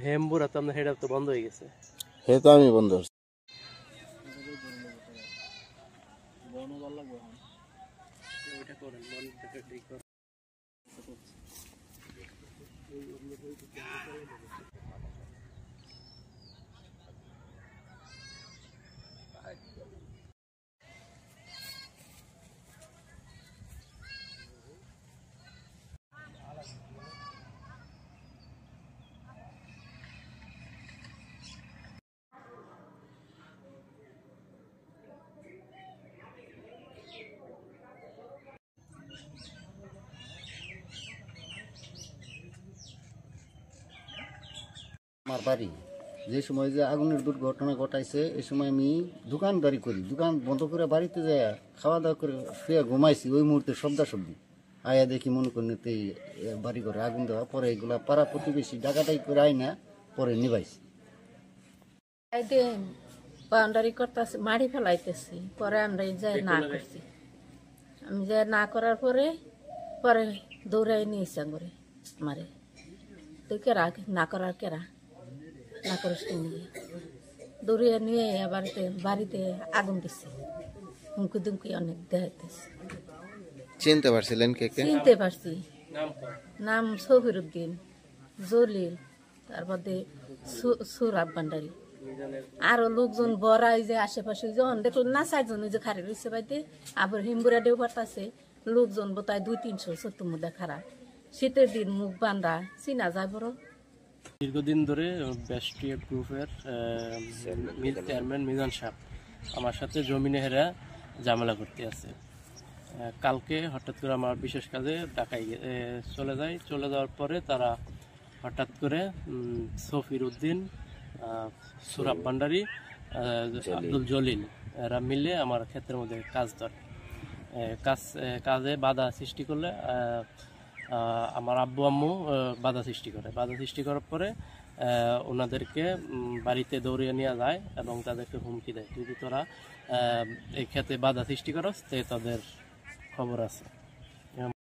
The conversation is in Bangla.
হেমবুরা তো আপনার হেড তো বন্ধ হয়ে গেছে। হে তো আমি বন্ধ করছি। আমার বাড়ি যে সময় যে আগুনের দুর্ঘটনা ঘটাইছে এই সময় আমি দোকানদারি করি, দোকান বন্ধ করে বাড়িতে যাই খাওয়া দাওয়া করে শুয়ে ঘুমাইছি। ওই মুহূর্তে শব্দাশব্দি আয়া দেখি মনে করেন বাড়ি ঘরে আগুন দেওয়া। পরে এগুলা পাড়া প্রতিবেশী ডাকাটাই করে আই না পরে নিবাইছি। বাউন্ডারি করতেছি, মাড়ি ফেলাইতেছি, পরে আমরা যাই না করছি। আমি যাই না করার পরে পরে দৌড়াই নিয়েছি করে মারে। তুই কেরা না করার কেরা না করিস নিয়ে দৌড়িয়ে নিয়ে বাড়িতে আগুন দিচ্ছে। হুমকি দুমকি অনেক দেখাইতেছে। চিনতে পারছিলেন কে কে? চিনতে পারছি, নাম সফিরউদ্দিন, জলিল, তারপরে সুরাব ভান্ডারী। আরো লোকজন বড়াই যে আশেপাশে যখন দেখুন না 4 জন যে খারে রয়েছে বাড়িতে। আবার হিমবুরা ডেউ পাঠাচ্ছে লোকজন বোধহয় 200-300 চতুর মধ্যে খারা। শীতের দিন মুখ বান্ধা চিনা যায় বড়। দীর্ঘদিন ধরে বেস্টিয়া গ্রুপের চেয়ারম্যান মিজান সাহেব আমার সাথে জমিনে হেরা ঝামেলা করতে আছে। কালকে হঠাৎ করে আমার বিশেষ কাজে ঢাকায় চলে যায়। চলে যাওয়ার পরে তারা হঠাৎ করে সফিরউদ্দিন, সুরাব ভান্ডারী, আব্দুল জলিল এরা মিলে আমার ক্ষেত্রের মধ্যে কাজ ধরে। কাজে বাধা সৃষ্টি করলে আমার আব্বু আম্মু বাধা সৃষ্টি করে। বাধা সৃষ্টি করার পরে ওনাদেরকে বাড়িতে দৌড়িয়ে নেওয়া যায় এবং তাদেরকে হুমকি দেয়, যদি তোরা এই ক্ষেত্রে বাধা সৃষ্টি করস তাদের খবর আছে।